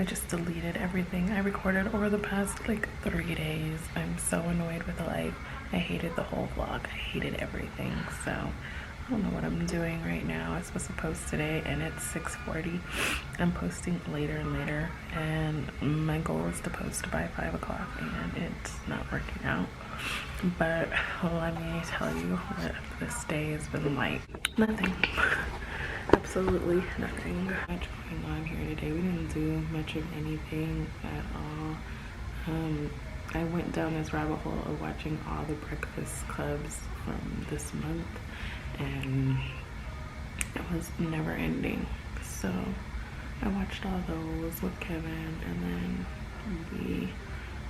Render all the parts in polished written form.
I just deleted everything I recorded over the past like 3 days. I'm so annoyed with life. I hated the whole vlog. I hated everything. So I don't know what I'm doing right now. I was supposed to post today and it's 6:40. I'm posting later and later, and my goal is to post by 5 o'clock, and it's not working out. But let me tell you what this day has been like. Nothing. Absolutely nothing much going on here today. We didn't do much of anything at all. I went down this rabbit hole of watching all the breakfast clubs from this month, and it was never ending. So I watched all those with Kevin, and then we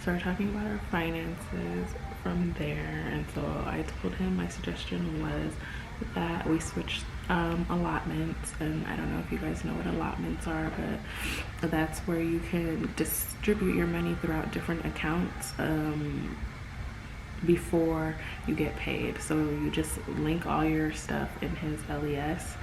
started talking about our finances from there. And so I told him my suggestion was that we switch allotments, and I don't know if you guys know what allotments are, but that's where you can distribute your money throughout different accounts before you get paid. So you just link all your stuff in his LES,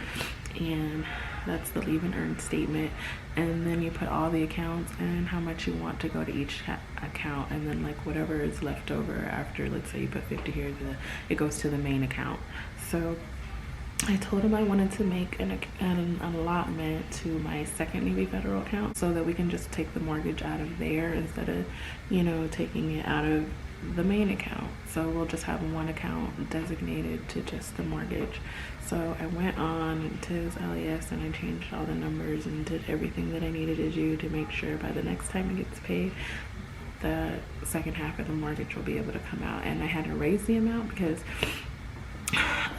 and that's the leave and earn statement, and then you put all the accounts and how much you want to go to each account, and then like whatever is left over after, let's say you put 50 here, it goes to the main account. So I told him I wanted to make an allotment to my second Navy Federal account so that we can just take the mortgage out of there instead of, you know, taking it out of the main account. So we'll just have one account designated to just the mortgage. So I went on to his LES and I changed all the numbers and did everything that I needed to do to make sure by the next time it gets paid, the second half of the mortgage will be able to come out. And I had to raise the amount because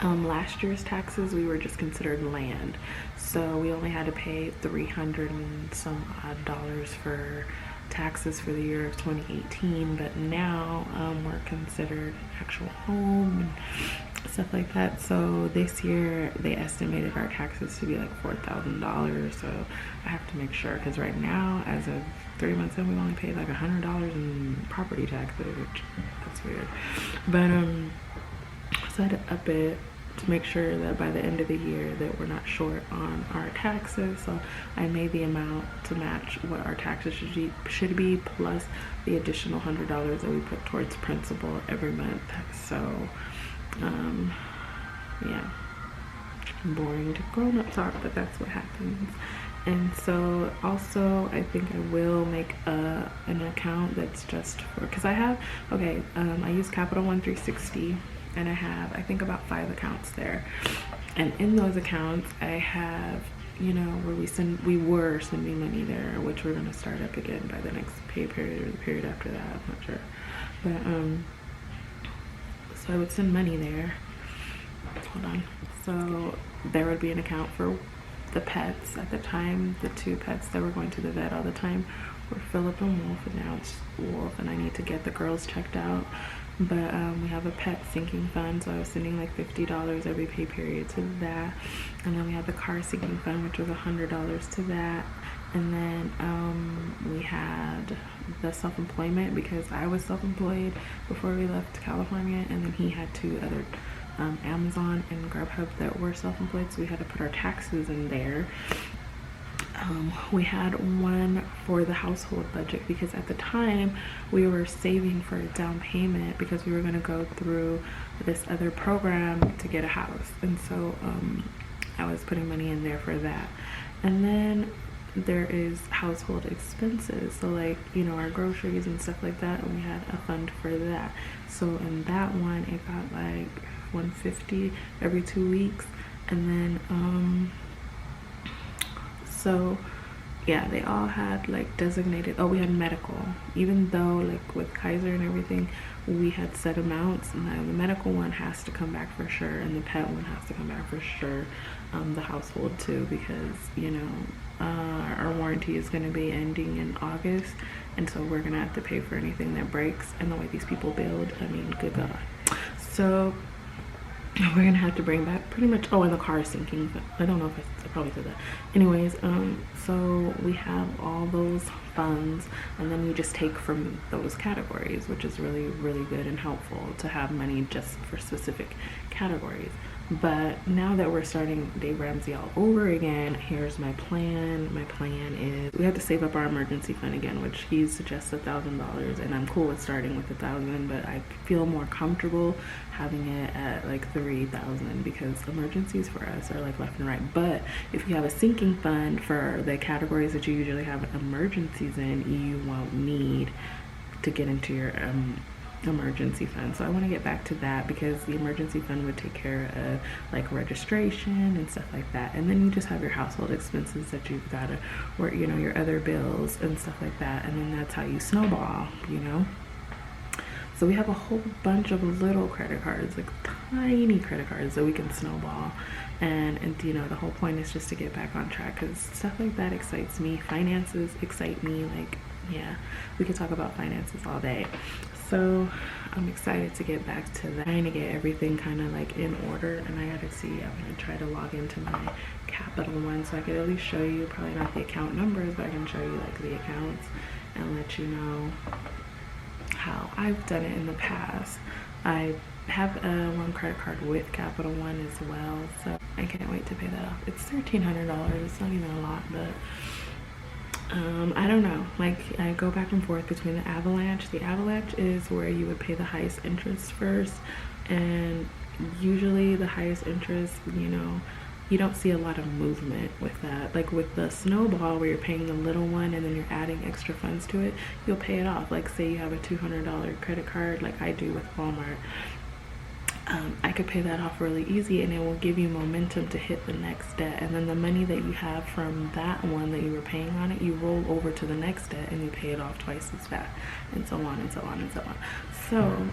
last year's taxes, we were just considered land, so we only had to pay $300 and some odd dollars for taxes for the year of 2018, but now we're considered actual home and stuff like that. So this year they estimated our taxes to be like $4,000, so I have to make sure, because right now, as of 3 months in, we only paid like $100 in property taxes, which that's weird. But so I had to up it to make sure that by the end of the year that we're not short on our taxes. So I made the amount to match what our taxes should be plus the additional $100 that we put towards principal every month. So yeah, boring to grown-up talk, but that's what happens. And so also I think I will make an account that's just for, because I have, I use Capital One 360, and I have, I think, about 5 accounts there. And in those accounts, I have, you know, where we were sending money there, which we're going to start up again by the next pay period or the period after that, I'm not sure. But, so I would send money there. Hold on. So there would be an account for the pets. At the time, the 2 pets that were going to the vet all the time were Philip and Wolf, and now it's Wolf, and I need to get the girls checked out. But we have a pet sinking fund, so I was sending like $50 every pay period to that. And then we have the car sinking fund, which was $100 to that. And then we had the self-employment, because I was self-employed before we left California, and then he had 2 other Amazon and Grubhub that were self-employed, so we had to put our taxes in there. We had one for the household budget, because at the time we were saving for a down payment because we were going to go through this other program to get a house, and so I was putting money in there for that. And then there is household expenses, so like, you know, our groceries and stuff like that, and we had a fund for that. So in that one it got like $150 every 2 weeks. And then so yeah, they all had like designated, oh, we had medical, even though like with Kaiser and everything we had set amounts. Now the medical one has to come back for sure, and the pet one has to come back for sure, the household too, because, you know, our warranty is going to be ending in August, and so we're gonna have to pay for anything that breaks. And the way these people build, I mean, good God. So we're gonna have to bring back pretty much, oh, and the car is sinking, but I don't know if I probably said that. Anyways, so we have all those funds, and then you just take from those categories, which is really, really good and helpful to have money just for specific categories. But now that we're starting Dave Ramsey all over again, here's my plan. My plan is we have to save up our emergency fund again, which he suggests $1,000, and I'm cool with starting with 1,000, but I feel more comfortable having it at like 3,000 because emergencies for us are like left and right. But if you have a sinking fund for the categories that you usually have emergencies in, you won't need to get into your emergency fund. So I want to get back to that because the emergency fund would take care of like registration and stuff like that, and then you just have your household expenses that you've got to work, you know, your other bills and stuff like that, and then that's how you snowball, you know. So we have a whole bunch of little credit cards, like tiny credit cards that we can snowball, and you know, the whole point is just to get back on track because stuff like that excites me. Finances excite me. Like, yeah, we could talk about finances all day. So I'm excited to get back to that, trying to get everything kind of like in order. And I gotta see, I'm gonna try to log into my Capital One so I could at least show you, probably not the account numbers, but I can show you like the accounts and let you know how I've done it in the past. I have one credit card with Capital One as well, so I can't wait to pay that off. It's $1,300. It's not even a lot, but I don't know, like I go back and forth between the Avalanche. The Avalanche is where you would pay the highest interest first, and usually the highest interest, you know, you don't see a lot of movement with that. Like with the Snowball where you're paying the little one and then you're adding extra funds to it, you'll pay it off. Like say you have a $200 credit card like I do with Walmart. I could pay that off really easy, and it will give you momentum to hit the next debt, and then the money that you have from that one that you were paying on it, you roll over to the next debt and you pay it off twice as fast, and so on and so on and so on. So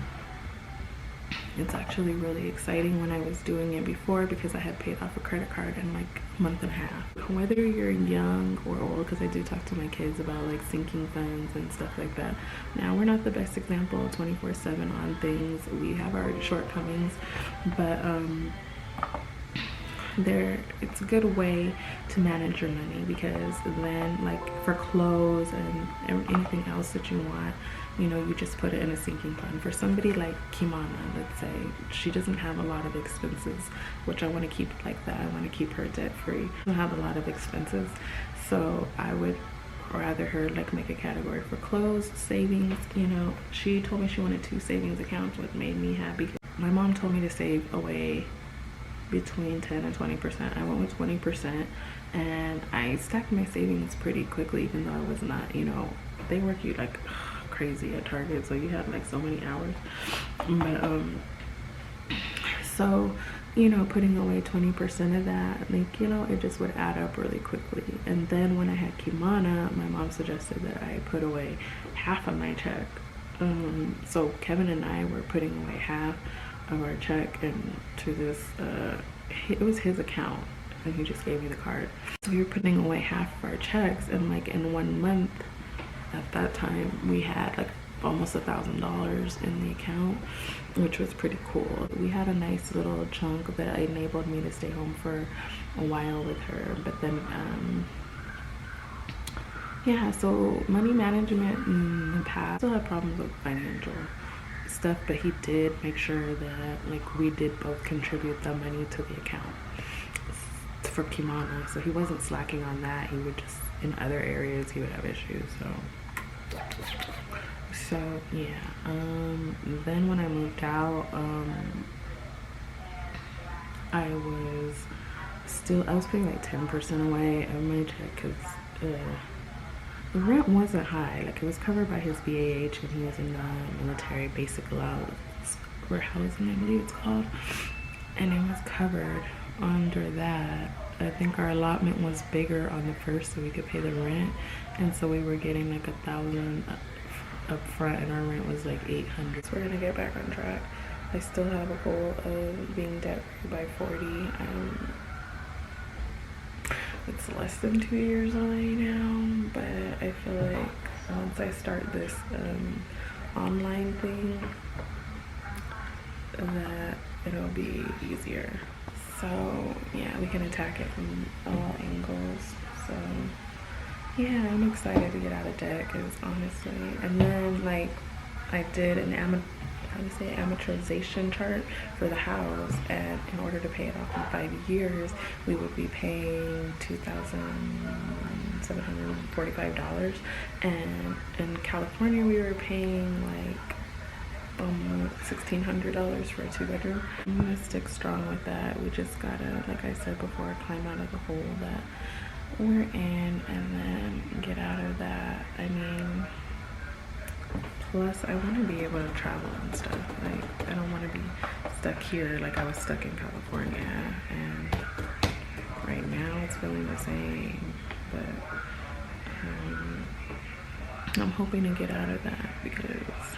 it's actually really exciting when I was doing it before because I had paid off a credit card in like a month and a half. Whether you're young or old, because I do talk to my kids about like sinking funds and stuff like that. Now, we're not the best example 24/7 on things. We have our shortcomings, but it's a good way to manage your money, because then like for clothes and anything else that you want, you know, you just put it in a sinking fund. For somebody like Kimana, let's say, she doesn't have a lot of expenses, which I want to keep like that. I want to keep her debt free. I don't have a lot of expenses, so I would rather her like make a category for clothes, savings. You know, she told me she wanted 2 savings accounts, which made me happy. My mom told me to save away between 10 and 20%. I went with 20%, and I stacked my savings pretty quickly, even though I was not, you know, they work you like crazy at Target, so you have like so many hours. But so, you know, putting away 20% of that, like, you know, it just would add up really quickly. And then when I had Kimana, my mom suggested that I put away half of my check. So Kevin and I were putting away half of our check into this it was his account, and he just gave me the card. So we were putting away half of our checks, and like in 1 month at that time we had like almost $1,000 in the account, which was pretty cool. We had a nice little chunk that enabled me to stay home for a while with her. But then yeah, so money management in the past, I still have problems with financial stuff, but he did make sure that like we did both contribute the money to the account for Kimana, so he wasn't slacking on that. He would just, in other areas he would have issues. So yeah, then when I moved out, I was putting like 10% away of my check because the rent wasn't high. Like, it was covered by his BAH, and he was in the military basic allowance for housing, I believe it's called, and it was covered under that. I think our allotment was bigger on the first, so we could pay the rent, and so we were getting like $1,000 up front, and our rent was like $800. So we're gonna get back on track. I still have a goal of being debt free by 40. It's less than 2 years away now, but I feel like once I start this online thing, that it'll be easier. So yeah, we can attack it from all angles. So yeah, I'm excited to get out of debt, because honestly, and then like I did an how do you say, amortization chart for the house, and in order to pay it off in 5 years, we would be paying $2,745, and in California we were paying like $1,600 for a 2-bedroom. I'm gonna stick strong with that. We just gotta, like I said before, climb out of the hole that we're in and then get out of that. I mean, plus I want to be able to travel and stuff. Like, I don't want to be stuck here like I was stuck in California, and right now it's feeling the same, but I'm hoping to get out of that, because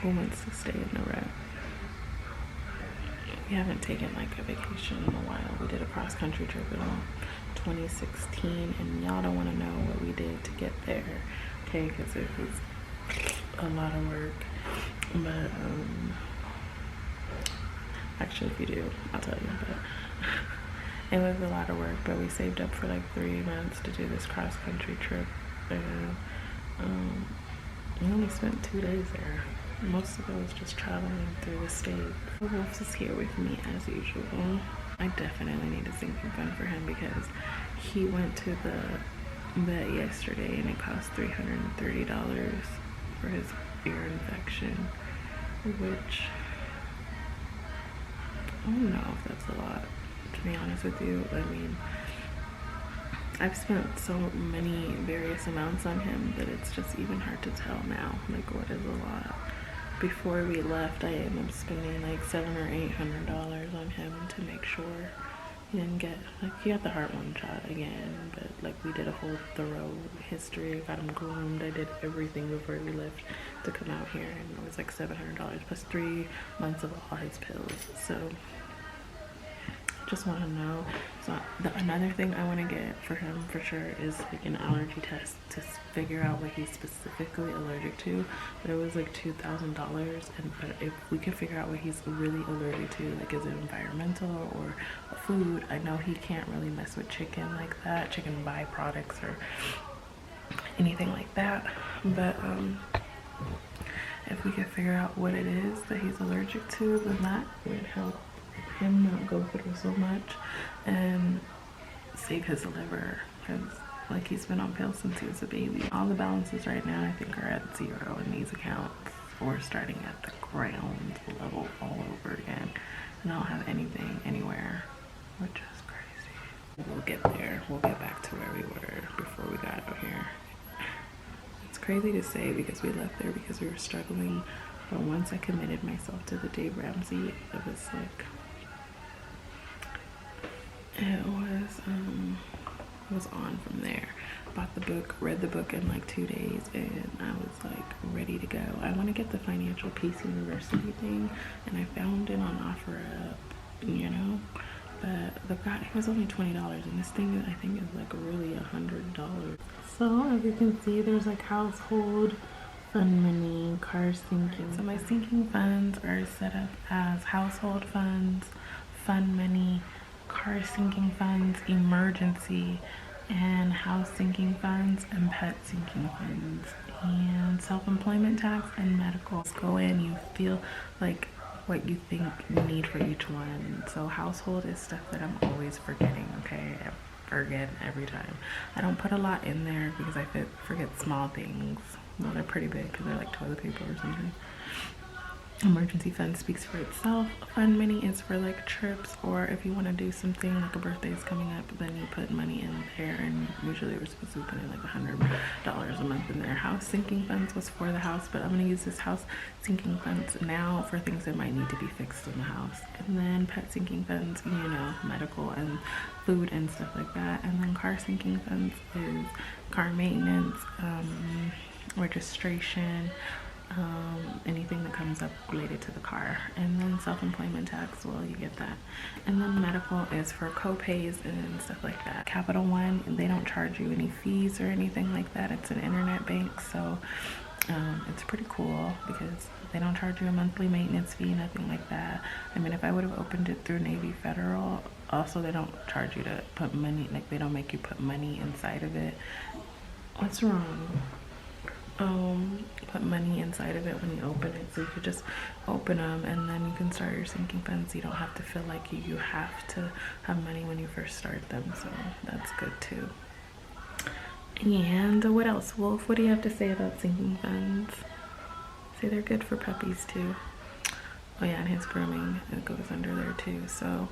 who wants to stay in the rut? We haven't taken like a vacation in a while. We did a cross-country trip in 2016, and y'all don't want to know what we did to get there, okay? Because it was a lot of work. But actually, if you do, I'll tell you. But it was a lot of work. But we saved up for like 3 months to do this cross-country trip, and we only spent 2 days there. Most of it was just traveling through the state. Wolf is here with me as usual. I definitely need a sinking fund for him, because he went to the vet yesterday and it cost $330 for his ear infection, which I don't know if that's a lot, to be honest with you. I mean, I've spent so many various amounts on him that it's just even hard to tell now, like, what is a lot. Before we left, I ended up spending like $700 or $800 on him to make sure he didn't get, like, he got the heartworm shot again, but like we did a whole thorough history, got him groomed, I did everything before we left to come out here, and it was like $700 plus 3 months of all his pills. So just want to know. So another thing I want to get for him for sure is like an allergy test to figure out what he's specifically allergic to. But it was like $2,000, and but if we can figure out what he's really allergic to, like, is it environmental or food? I know he can't really mess with chicken like that, chicken byproducts or anything like that. But if we could figure out what it is that he's allergic to, then that would help him not go through so much and save his liver, because like he's been on pills since he was a baby. All the balances right now I think are at 0 in these accounts, or starting at the ground level all over again, and I don't have anything anywhere, which is crazy. We'll get there. We'll get back to where we were before we got out here. It's crazy to say because we left there because we were struggling, but once I committed myself to the Dave Ramsey, it was like, it was on from there. Bought the book, read the book in like 2 days, and I was like ready to go. I want to get the Financial Peace University thing, and I found it on OfferUp, you know, but the guy, it was only $20, and this thing I think is like really $100. So as you can see, there's like household fund money, car sinking. So my sinking funds are set up as household funds, fund money, car sinking funds, emergency, and house sinking funds, and pet sinking funds, and self-employment tax and medical. Let's go in, you feel like what you think you need for each one. So household is stuff that I'm always forgetting, okay? I forget every time. I don't put a lot in there because I forget small things. Well, they're pretty big because they're like toilet paper or something. Emergency fund speaks for itself. Fund money is for like trips, or if you want to do something like a birthday is coming up, then you put money in there, and usually we're supposed to put in like $100 a month in there. House sinking funds was for the house, but I'm going to use this house sinking funds now for things that might need to be fixed in the house. And then pet sinking funds, you know, medical and food and stuff like that. And then car sinking funds is car maintenance, registration, anything that comes up related to the car. And then self-employment tax, well, you get that. And then medical is for co-pays and stuff like that. Capital One, they don't charge you any fees or anything like that. It's an internet bank, so it's pretty cool because they don't charge you a monthly maintenance fee, nothing like that. I mean, if I would have opened it through Navy Federal, also they don't charge you to put money, like they don't make you put money inside of it. What's wrong? put money inside of it when you open it, so you could just open them and then you can start your sinking funds. You don't have to feel like you have to have money when you first start them, so that's good too. And what else, Wolf? What do you have to say about sinking funds? Say they're good for puppies too. Oh yeah, and his grooming, it goes under there too, so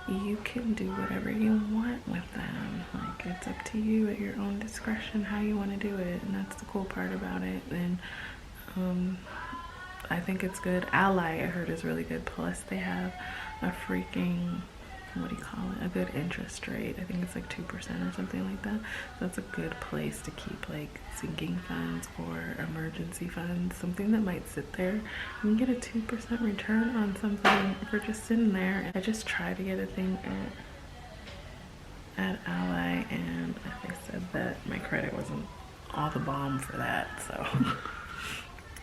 you can do whatever you want with them. Like, it's up to you at your own discretion how you want to do it, and that's the cool part about it. And I think it's good. Ally, I heard, is really good. Plus they have a freaking, what do you call it, a good interest rate. I think it's like 2% or something like that. So that's a good place to keep like sinking funds or emergency funds, something that might sit there. You can get a 2% return on something for just sitting there. I just tried to get a thing at Ally, and they said that my credit wasn't all the bomb for that, so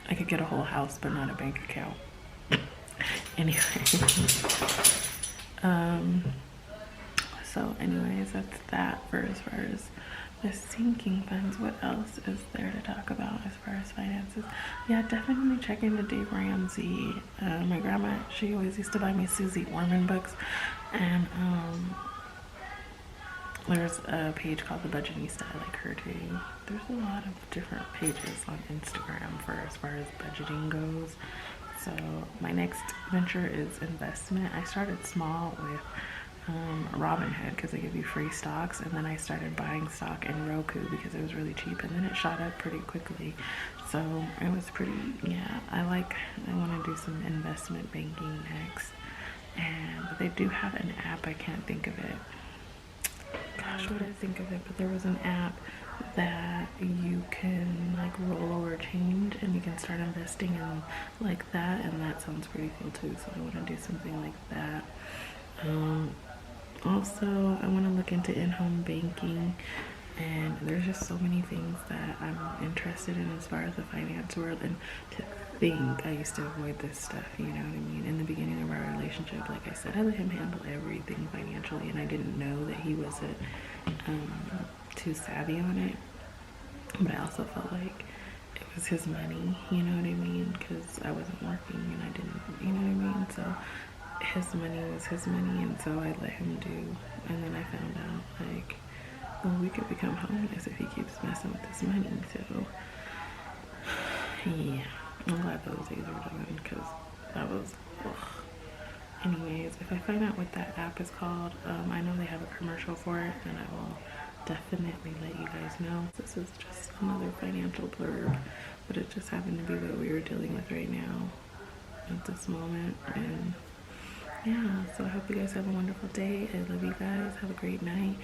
I could get a whole house but not a bank account. Anyway. So anyways, that's that for as far as the sinking funds. What else is there to talk about as far as finances? Yeah, definitely check into Dave Ramsey. My grandma, she always used to buy me Susie Orman books, and there's a page called The Budgetista. I like her too. There's a lot of different pages on Instagram for as far as budgeting goes. So my next venture is investment. I started small with Robinhood because they give you free stocks, and then I started buying stock in Roku because it was really cheap, and then it shot up pretty quickly. So it was pretty, yeah, I want to do some investment banking next. And they do have an app, I can't think of it. Gosh, what did I think of it? But there was an app that you can like roll over change, and you can start investing in like that, and that sounds pretty cool too. So I want to do something like that. Also, I want to look into in-home banking, and there's just so many things that I'm interested in as far as the finance world. And to think I used to avoid this stuff, you know what I mean? In the beginning of our relationship, like I said, I let him handle everything financially, and I didn't know that he wasn't too savvy on it. But I also felt like it was his money, you know what I mean? Because I wasn't working and I didn't, you know what I mean? So his money was his money, and so I let him do. And then I found out, like, well, we could become homeless if he keeps messing with his money. So yeah, I'm glad those days are done, because that was, ugh. Anyways, if I find out what that app is called, I know they have a commercial for it, and I will definitely let you guys know. This is just another financial blurb, but it just happened to be what we were dealing with right now at this moment. And yeah, so I hope you guys have a wonderful day. I love you guys. Have a great night,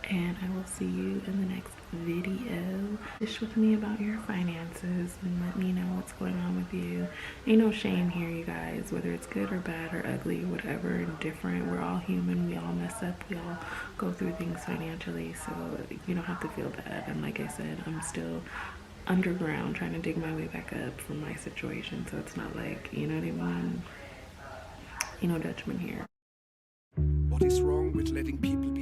and I will see you in the next video. Dish with me about your finances and let me know what's going on with you. Ain't no shame here, you guys, whether it's good or bad or ugly, whatever, and different. We're all human. We all mess up. We all go through things financially, so you don't have to feel bad. And like I said, I'm still underground trying to dig my way back up from my situation, so it's not like, you know what I mean? No judgment here. What is wrong with letting people